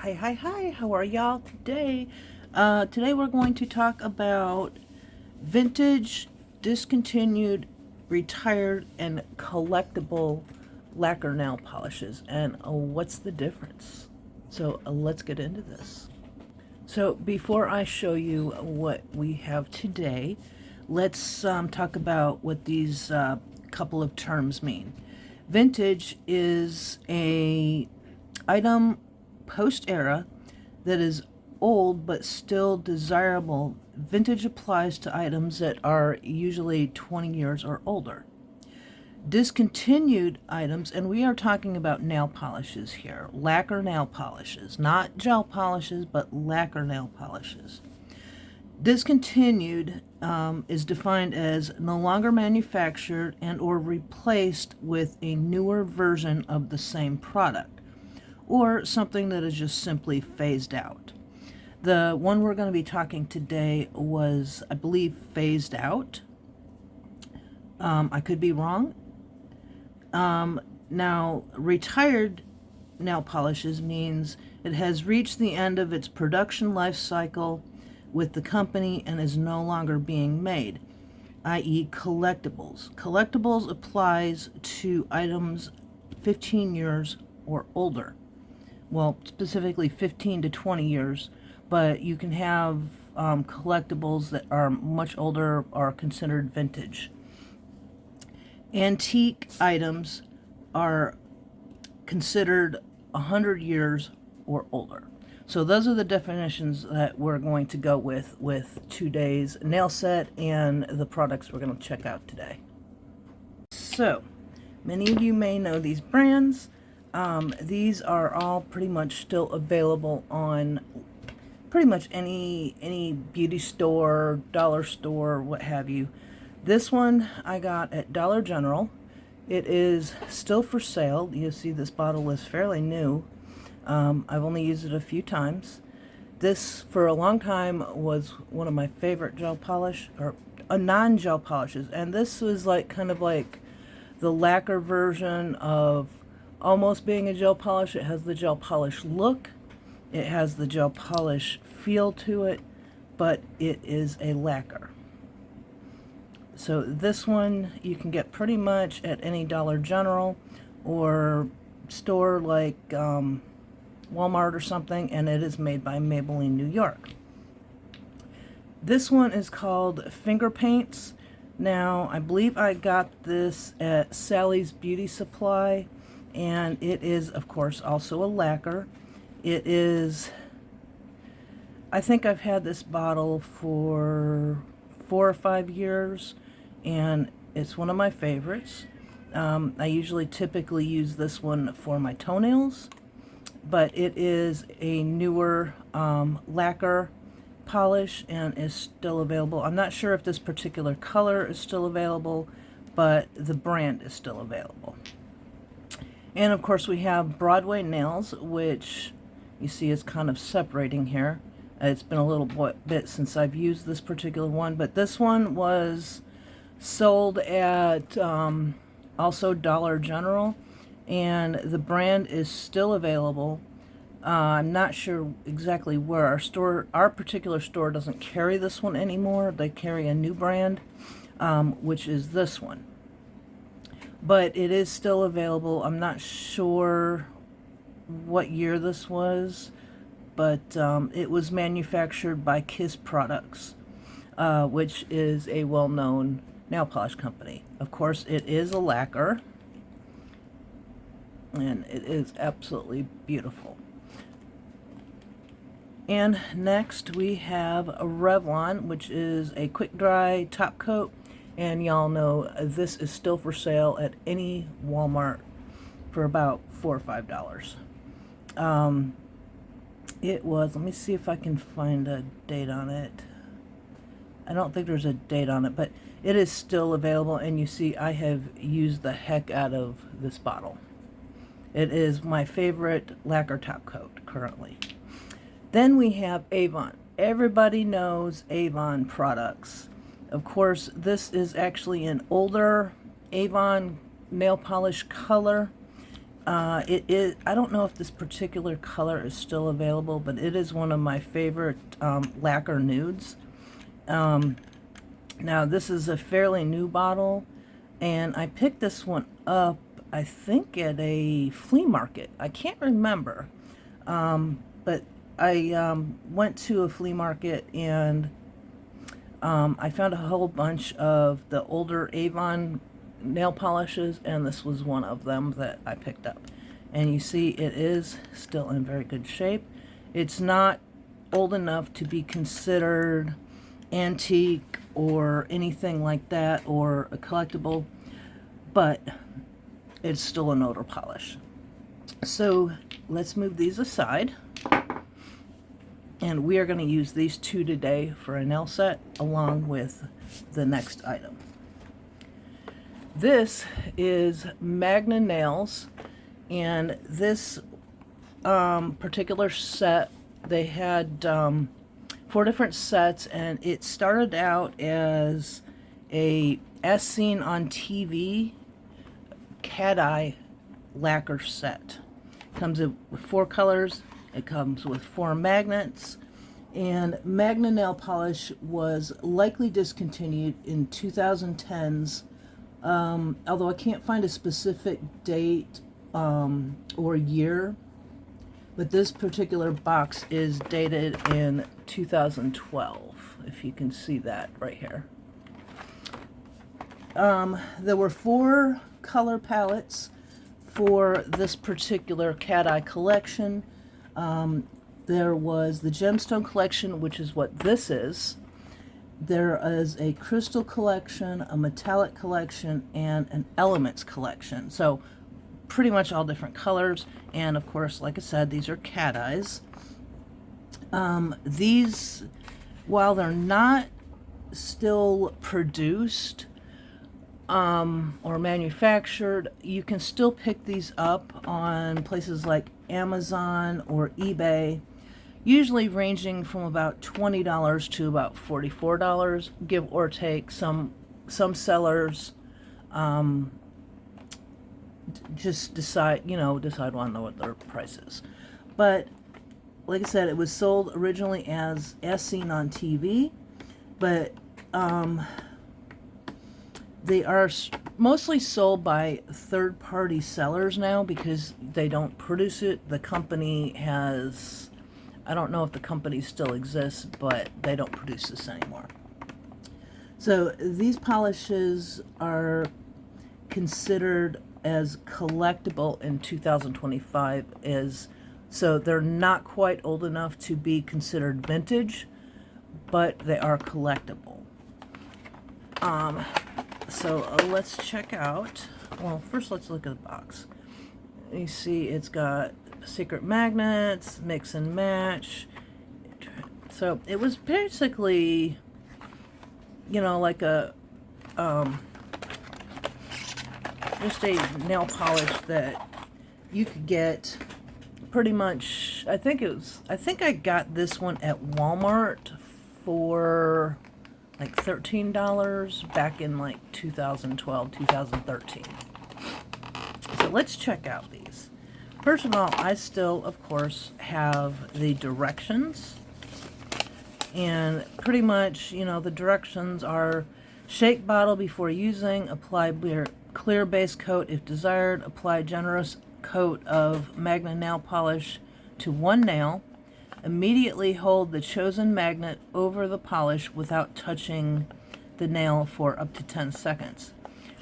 Hi, how are y'all today? Today we're going to talk about vintage, discontinued, retired, and collectible lacquer nail polishes, and what's the difference. So let's get into this. So before I show you what we have today, let's talk about what these couple of terms mean. Vintage is a item post-era that is old but still desirable. Vintage applies to items that are usually 20 years or older. Discontinued items, and we are talking about nail polishes here, lacquer nail polishes, not gel polishes, but lacquer nail polishes. Discontinued is defined as no longer manufactured and or replaced with a newer version of the same product, or something that is just simply phased out. The one we're going to be talking today was, I believe, phased out. I could be wrong. Now, retired nail polishes means it has reached the end of its production life cycle with the company and is no longer being made, i.e. collectibles. Collectibles applies to items 15 years or older. Well, specifically 15 to 20 years, but you can have collectibles that are much older or considered vintage. Antique items are considered 100 years or older. So those are the definitions that we're going to go with today's nail set and the products we're going to check out today. So, many of you may know these brands. These are all pretty much still available on pretty much any beauty store, dollar store, what have you. This one I got at Dollar General. It is still for sale. You see this bottle is fairly new. I've only used it a few times. This, for a long time, was one of my favorite gel polish, or non-gel polishes. And this was kind of like the lacquer version of almost being a gel polish. It has the gel polish look. It has the gel polish feel to it, but it is a lacquer. So this one you can get pretty much at any Dollar General or store like Walmart or something, and it is made by Maybelline, New York. This one is called Finger Paints. Now, I believe I got this at Sally's Beauty Supply, and it is, of course, also a lacquer. It is, I think I've had this bottle for 4 or 5 years, and it's one of my favorites. I usually typically use this one for my toenails, but it is a newer lacquer polish and is still available. I'm not sure if this particular color is still available, but the brand is still available. And of course we have Broadway Nails, which you see is kind of separating here. It's been a little bit since I've used this particular one, but this one was sold at also Dollar General, and the brand is still available. I'm not sure exactly where our particular store doesn't carry this one anymore. They carry a new brand, which is this one. But it is still available. I'm not sure what year this was, but it was manufactured by Kiss Products, which is a well-known nail polish company. Of course, it is a lacquer, and it is absolutely beautiful. And next we have a Revlon, which is a quick dry top coat, and y'all know this is still for sale at any Walmart for about $4 or $5. It was, let me see if I can find a date on it. I don't think there's a date on it, but it is still available, and you see I have used the heck out of this bottle. It is my favorite lacquer top coat currently. Then we have Avon. Everybody knows Avon products. Of course, this is actually an older Avon nail polish color. I don't know if this particular color is still available, but it is one of my favorite lacquer nudes. Now this is a fairly new bottle, and I picked this one up, I think at a flea market. I can't remember, but I went to a flea market, and I found a whole bunch of the older Avon nail polishes, and this was one of them that I picked up. And you see it is still in very good shape. It's not old enough to be considered antique or anything like that, or a collectible, but it's still an older polish. So let's move these aside, and we are going to use these two today for a nail set along with the next item. This is Magna Nails, and this particular set, they had 4 different sets, and it started out as a As Seen on TV Cateye Lacquer set. Comes with 4 colors, it comes with 4 magnets, and Magna nail polish was likely discontinued in 2010s, although I can't find a specific date or year, but this particular box is dated in 2012, if you can see that right here. There were 4 color palettes for this particular Cateye collection. There was the Gemstone collection, which is what this is. There is a crystal collection, a metallic collection, and an elements collection. So pretty much all different colors, and of course, like I said, these are Cateyes. These, while they're not still produced or manufactured, you can still pick these up on places like Amazon or eBay, usually ranging from about $20 to about $44, give or take. Some sellers just decide on what their price is. But like I said, it was sold originally as Seen on TV, but they are mostly sold by third-party sellers now because they don't produce it. The company has, I don't know if the company still exists, but they don't produce this anymore. So these polishes are considered as collectible in 2025, so they're not quite old enough to be considered vintage, but they are collectible. So let's check out, well, first let's look at the box. You see it's got secret magnets, mix and match. So it was basically, like a just a nail polish that you could get pretty much. I think I got this one at Walmart for like $13 back in like 2012, 2013. So let's check out these. First of all, I still, of course, have the directions. And pretty much, the directions are: shake bottle before using, apply clear base coat if desired, apply generous coat of Magna nail polish to one nail, immediately hold the chosen magnet over the polish without touching the nail for up to 10 seconds.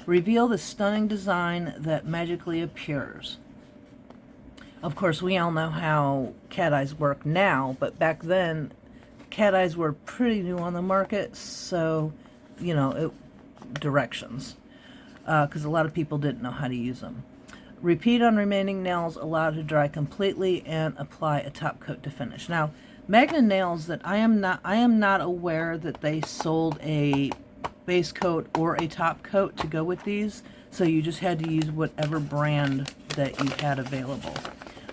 Reveal the stunning design that magically appears. Of course, we all know how Cateyes work now, but back then, Cateyes were pretty new on the market, so, directions. Because a lot of people didn't know how to use them. Repeat on remaining nails, allow to dry completely, and apply a top coat to finish. Now, Magna nails, that I am not aware that they sold a base coat or a top coat to go with these, so you just had to use whatever brand that you had available.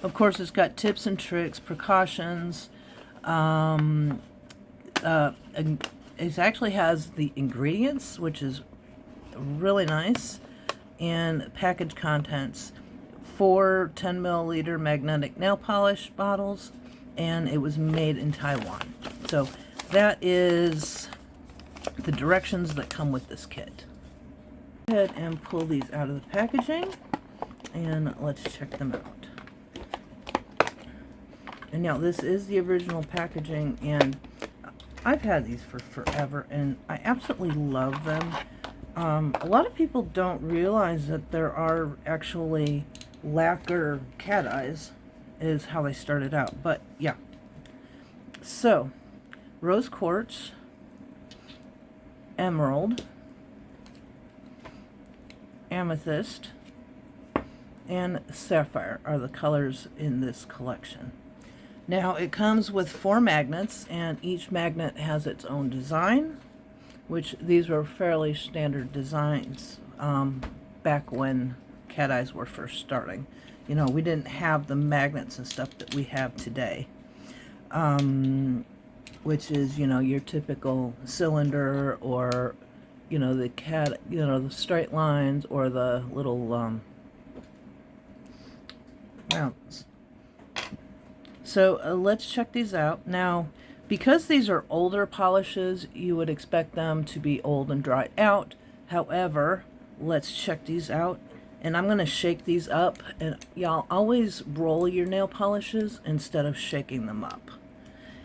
Of course, it's got tips and tricks, precautions. It actually has the ingredients, which is really nice, and package contents. 4 10 milliliter magnetic nail polish bottles, and it was made in Taiwan. So that is the directions that come with this kit. Go ahead and pull these out of the packaging, and let's check them out. And now this is the original packaging, and I've had these for forever, and I absolutely love them. A lot of people don't realize that there are actually lacquer cat eyes is how they started out, but yeah. So, rose quartz, emerald, amethyst, and sapphire are the colors in this collection. Now, it comes with 4 magnets, and each magnet has its own design, which these were fairly standard designs back when cat eyes were first starting. You know, we didn't have the magnets and stuff that we have today, which is, you know, your typical cylinder, or, you know, the cat, you know, the straight lines, or the little rounds. So let's check these out. Now, because these are older polishes, you would expect them to be old and dried out. However, let's check these out. And I'm going to shake these up. And y'all, always roll your nail polishes instead of shaking them up.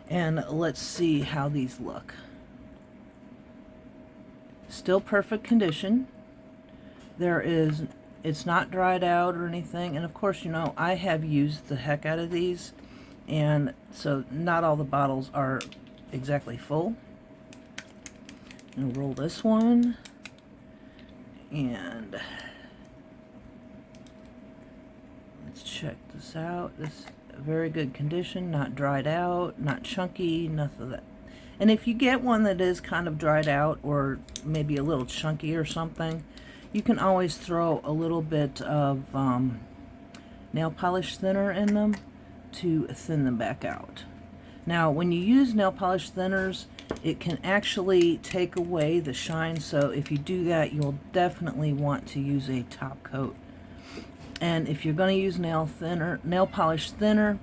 And let's see how these look. Still perfect condition. It's not dried out or anything. And of course, you know, I have used the heck out of these. And so not all the bottles are exactly full. And roll this one. And let's check this out. This is very good condition, not dried out, not chunky, nothing of that. And if you get one that is kind of dried out, or maybe a little chunky or something, you can always throw a little bit of nail polish thinner in them to thin them back out. Now, when you use nail polish thinners, it can actually take away the shine, so if you do that, you'll definitely want to use a top coat. And if you're going to use nail polish thinner,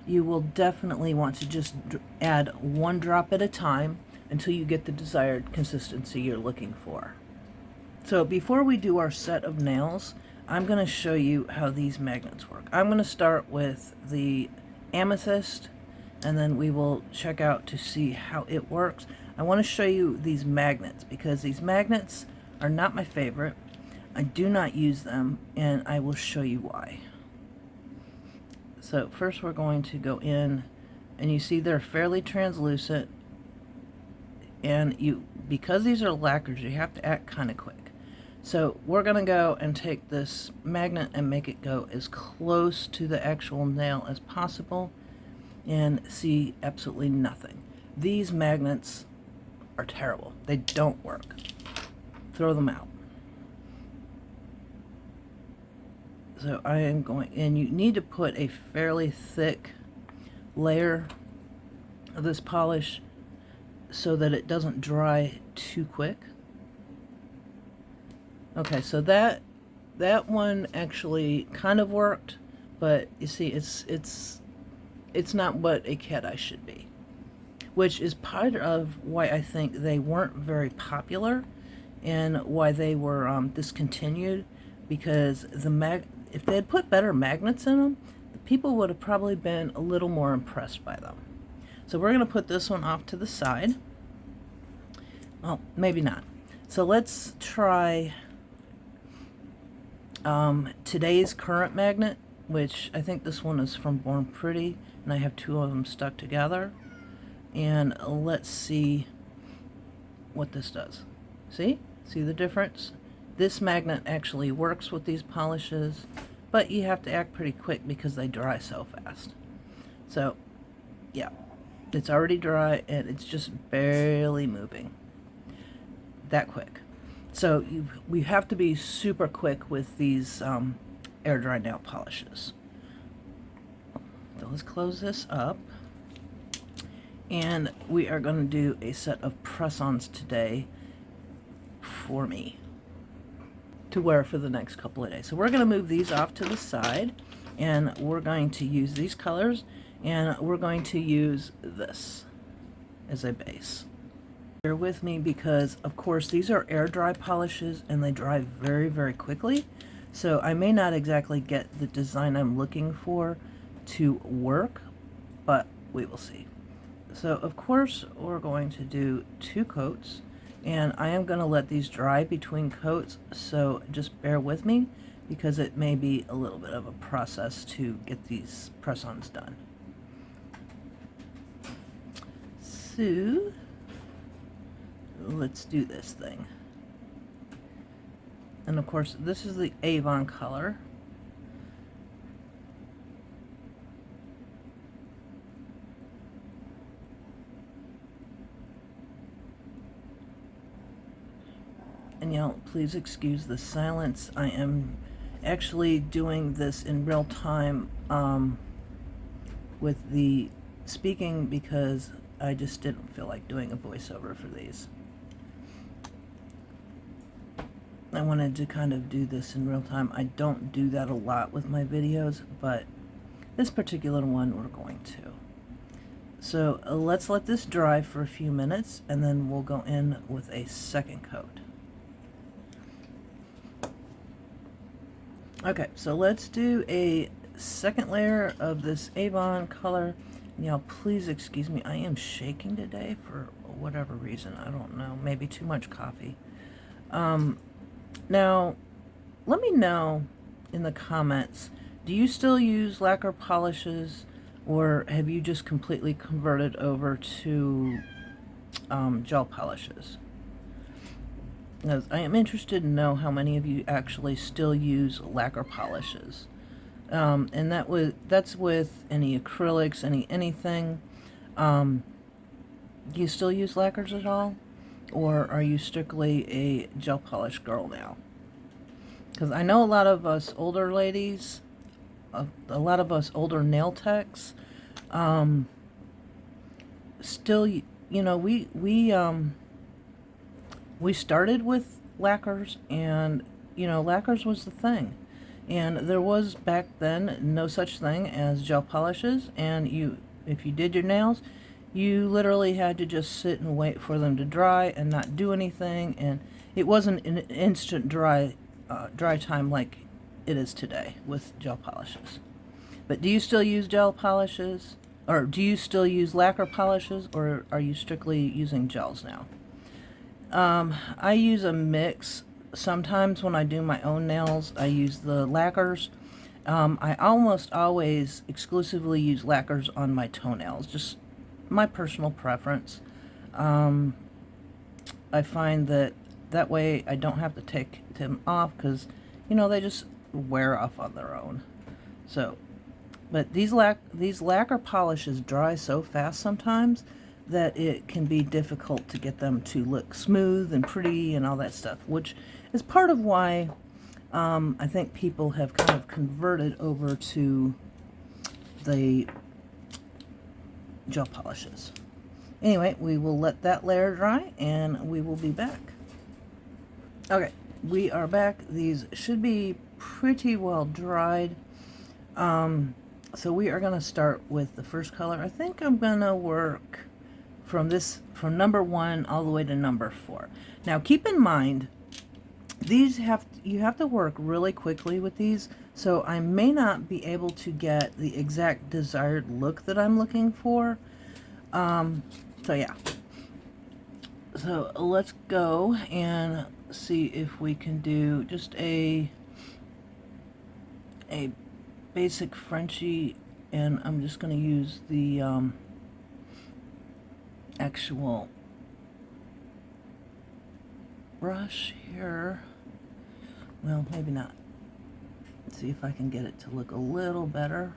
you will definitely want to just add 1 drop at a time until you get the desired consistency you're looking for. So before we do our set of nails, I'm going to show you how these magnets work. I'm going to start with the amethyst, and then we will check out to see how it works. I want to show you these magnets, because these magnets are not my favorite. I do not use them, and I will show you why. So first we're going to go in, and you see they're fairly translucent, and because these are lacquers, you have to act kind of quick. So we're going to go and take this magnet and make it go as close to the actual nail as possible, and see absolutely nothing. These magnets are terrible. They don't work. Throw them out. So I am going, and you need to put a fairly thick layer of this polish so that it doesn't dry too quick. Okay, so that one actually kind of worked, but you see, it's not what a cat eye should be, which is part of why I think they weren't very popular and why they were discontinued, because if they had put better magnets in them, the people would have probably been a little more impressed by them. So we're going to put this one off to the side. Well, maybe not. So let's try today's current magnet, which I think this one is from Born Pretty, and I have 2 of them stuck together. And let's see what this does. See the difference? This magnet actually works with these polishes, but you have to act pretty quick because they dry so fast. So yeah, it's already dry, and it's just barely moving. That quick. So we have to be super quick with these air dry nail polishes. So let's close this up, and we are going to do a set of press-ons today for me. to wear for the next couple of days. So we're going to move these off to the side, and we're going to use these colors, and we're going to use this as a base. Bear with me because, of course, these are air dry polishes and they dry very, very quickly. So I may not exactly get the design I'm looking for to work, but we will see. So, of course, we're going to do 2 coats, and I am going to let these dry between coats, so just bear with me because it may be a little bit of a process to get these press-ons done. So, let's do this thing. And of course, this is the Avon color. And y'all, please excuse the silence. I am actually doing this in real time with the speaking because I just didn't feel like doing a voiceover for these. I wanted to kind of do this in real time. I don't do that a lot with my videos, but this particular one we're going to. So let's let this dry for a few minutes, and then we'll go in with a second coat. Okay, so let's do a second layer of this Avon color. Y'all, please excuse me. I am shaking today for whatever reason. I don't know. Maybe too much coffee. Now, let me know in the comments, do you still use lacquer polishes, or have you just completely converted over to gel polishes? Because I am interested to know how many of you actually still use lacquer polishes. And that's with any acrylics, anything. Do you still use lacquers at all? Or are you strictly a gel polish girl now? Because I know a lot of us older ladies, a lot of us older nail techs, still, you know, we started with lacquers, and, you know, lacquers was the thing. And there was, back then, no such thing as gel polishes, and if you did your nails, you literally had to just sit and wait for them to dry and not do anything, and it wasn't an instant dry time like it is today with gel polishes. But do you still use gel polishes, or do you still use lacquer polishes, or are you strictly using gels now? I use a mix. Sometimes when I do my own nails, I use the lacquers. I almost always exclusively use lacquers on my toenails, just my personal preference. I find that way I don't have to take them off because, you know, they just wear off on their own. So, but these lacquer polishes dry so fast sometimes that it can be difficult to get them to look smooth and pretty and all that stuff, which is part of why I think people have kind of converted over to the gel polishes. Anyway, we will let that layer dry and we will be back. Okay, we are back. These should be pretty well dried. So we are going to start with the first color. I think I'm going to work from number 1 all the way to number 4. Now keep in mind, you have to work really quickly with these, so I may not be able to get the exact desired look that I'm looking for. So yeah. So let's go and see if we can do just a basic Frenchie, and I'm just going to use the actual brush here. Well, maybe not. Let's see if I can get it to look a little better.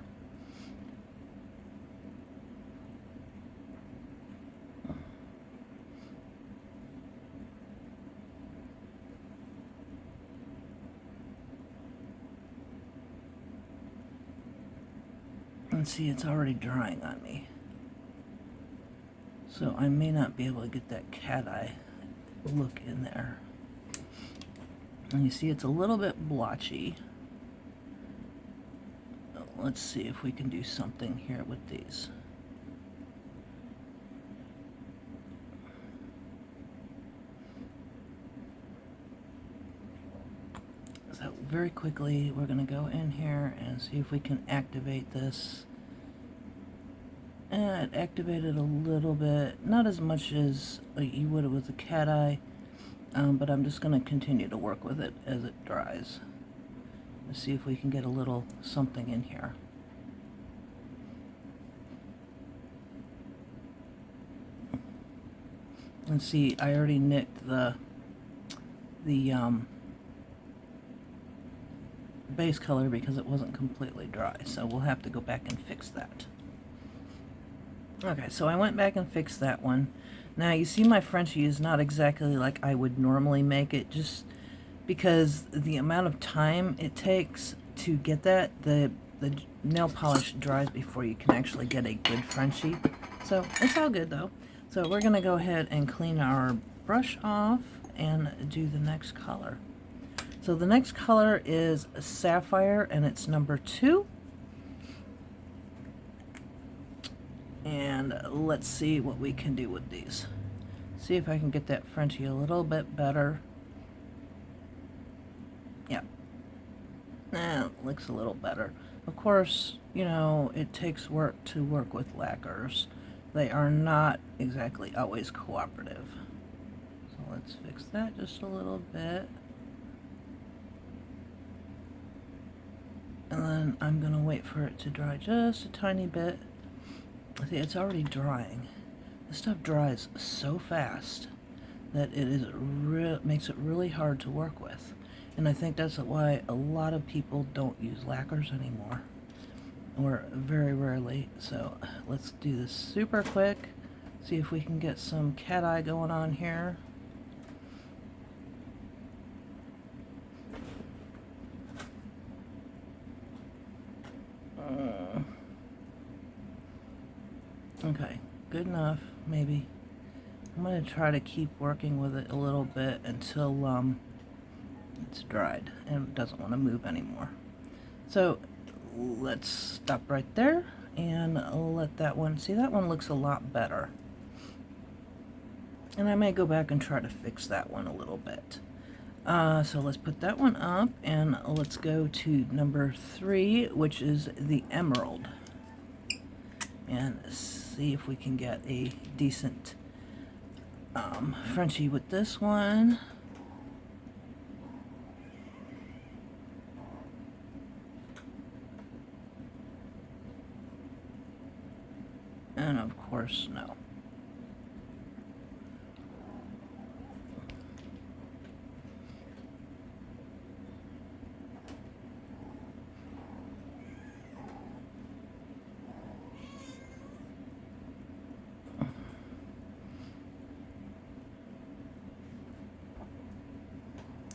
And see, it's already drying on me. So I may not be able to get that cat eye look in there. And you see it's a little bit blotchy. Let's see if we can do something here with these. So very quickly, we're going to go in here and see if we can activate this. And it activated a little bit, not as much as you would with a cat eye, but I'm just going to continue to work with it as it dries. Let's see if we can get a little something in here. And see, I already nicked the base color because it wasn't completely dry, so we'll have to go back and fix that. Okay, so I went back and fixed that one. Now you see my Frenchie is not exactly like I would normally make it, just because the amount of time it takes to get that, the nail polish dries before you can actually get a good Frenchie. So it's all good though. So we're gonna go ahead and clean our brush off and do the next color. So the next color is Sapphire, and it's number 2. And let's see what we can do with these. See if I can get that Frenchie a little bit better. Yeah. That looks a little better. Of course, you know, it takes work to work with lacquers. They are not exactly always cooperative. So let's fix that just a little bit. And then I'm going to wait for it to dry just a tiny bit. See, it's already drying. This stuff dries so fast that it is makes it really hard to work with. And I think that's why a lot of people don't use lacquers anymore, or very rarely. So let's do this super quick. See if we can get some cat eye going on here. Okay, good enough, maybe. I'm going to try to keep working with it a little bit until it's dried and doesn't want to move anymore. So let's stop right there and let that one, see, that one looks a lot better. And I may go back and try to fix that one a little bit. So let's put that one up, and let's go to number 3, which is the Emerald. And see if we can get a decent Frenchie with this one. And of course, no.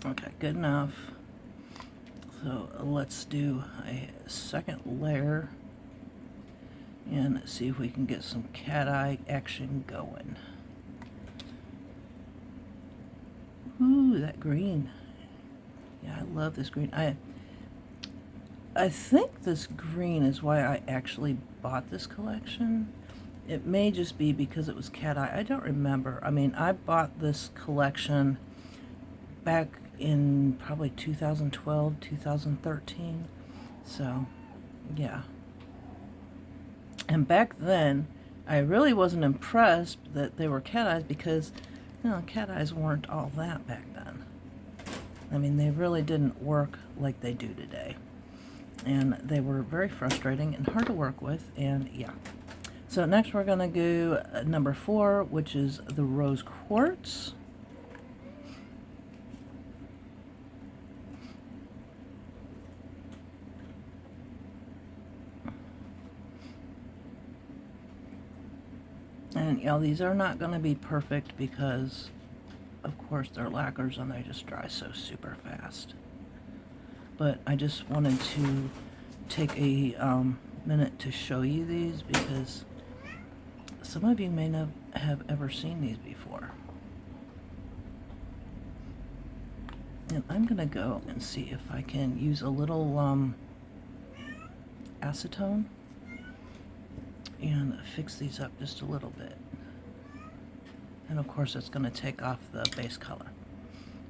Okay, good enough. So let's do a second layer and see if we can get some cat eye action going. Ooh, that green. Yeah, I love this green. I think this green is why I actually bought this collection. It may just be because it was cat eye. I don't remember. I mean, I bought this collection back in probably 2012, 2013. So, yeah. And back then, I really wasn't impressed that they were cat eyes because, you know, cat eyes weren't all that back then. I mean, they really didn't work like they do today. And they were very frustrating and hard to work with, and yeah. So next we're going to do number 4, which is the Rose Quartz. And you know, these are not going to be perfect because, of course, they're lacquers and they just dry so super fast. But I just wanted to take a minute to show you these because some of you may not have ever seen these before. And I'm gonna go and see if I can use a little acetone and fix these up just a little bit. And of course it's gonna take off the base color,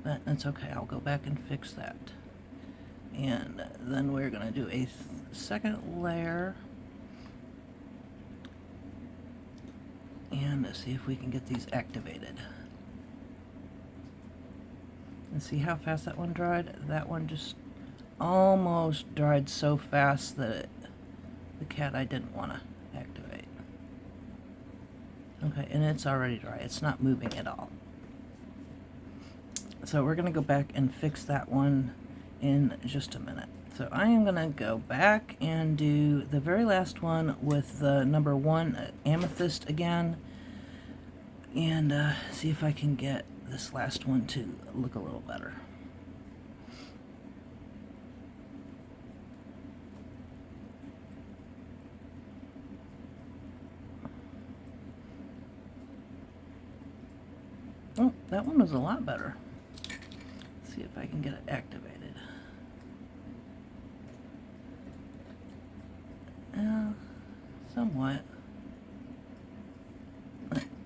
but that's okay. I'll go back and fix that. And then we're gonna do a second layer and see if we can get these activated. And see how fast that one dried? That one just almost dried so fast that the cat I didn't want to activate. Okay, and it's already dry. It's not moving at all. So we're going to go back and fix that one in just a minute. So I am going to go back and do the very last one with the number 1 amethyst again, and see if I can get this last one to look a little better. Oh, that one was a lot better. Let's see if I can get it activated. Somewhat.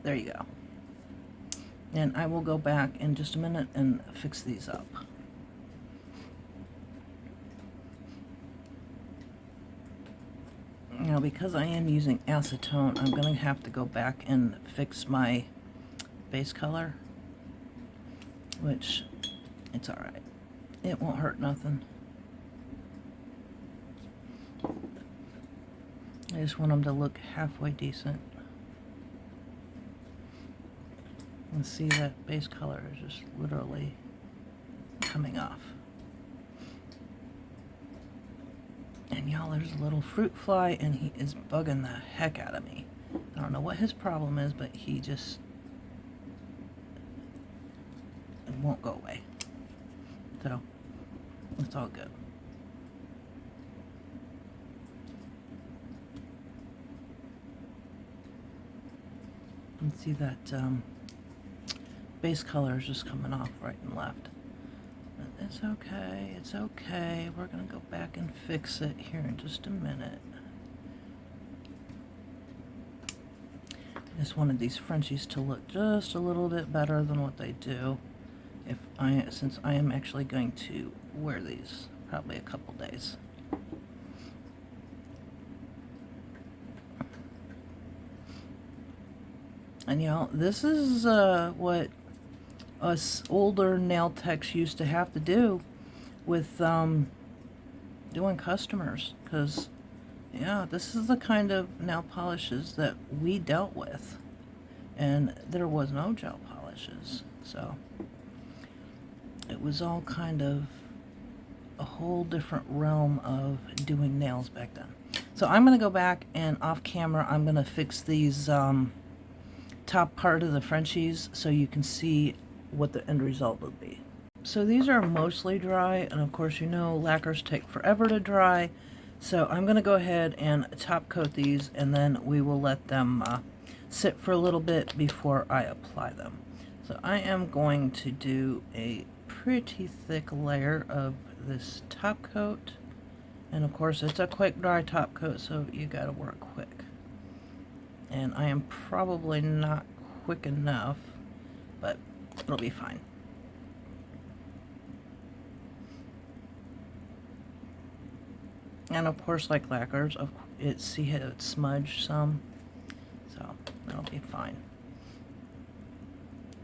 There you go. And I will go back in just a minute and fix these up. Now, because I am using acetone, I'm going to have to go back and fix my base color, which it's alright. It won't hurt nothing. I just want them to look halfway decent. And see that base color is just literally coming off. And y'all, there's a little fruit fly and he is bugging the heck out of me. I don't know what his problem is, but he just it won't go away. So it's all good. And see that base color is just coming off right and left. But it's okay, it's okay. We're gonna go back and fix it here in just a minute. I just wanted these Frenchies to look just a little bit better than what they do. Since I am actually going to wear these probably a couple days. And y'all, this is what us older nail techs used to have to do with doing customers, because yeah, this is the kind of nail polishes that we dealt with, and there was no gel polishes, so it was all kind of a whole different realm of doing nails back then. So I'm going to go back and off camera I'm going to fix these top part of the Frenchies so you can see what the end result will be. So these are mostly dry, and of course you know lacquers take forever to dry, so I'm going to go ahead and top coat these, and then we will let them sit for a little bit before I apply them. So I am going to do a pretty thick layer of this top coat, and of course it's a quick dry top coat, so you gotta work quick. And I am probably not quick enough, but it'll be fine. And of course, like lacquers, see how it smudged some, so that'll be fine.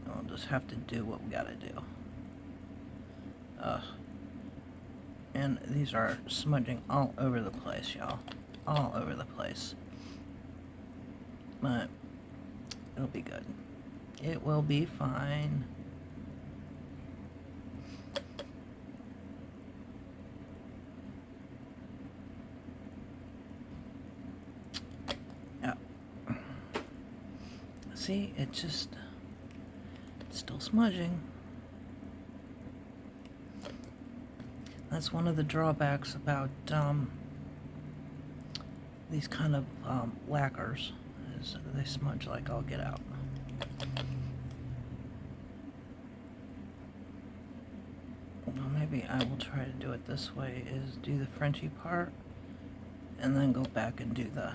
We'll just have to do what we gotta do. And these are smudging all over the place, y'all. All over the place. But it'll be good. It will be fine. Yeah. See, it's still smudging. That's one of the drawbacks about these kind of lacquers, is they smudge like all get out. maybe I will try to do it this way, is do the Frenchy part and then go back and do the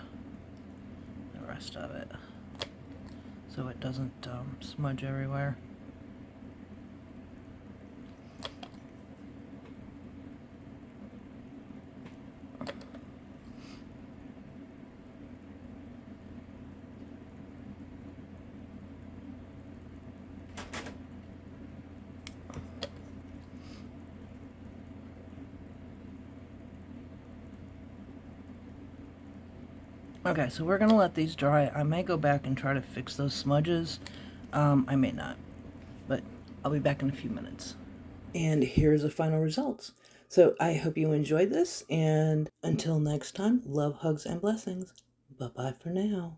rest of it so it doesn't smudge everywhere. Okay, so we're going to let these dry. I may go back and try to fix those smudges. I may not, but I'll be back in a few minutes. And here's the final results. So I hope you enjoyed this, and until next time, love, hugs, and blessings. Bye-bye for now.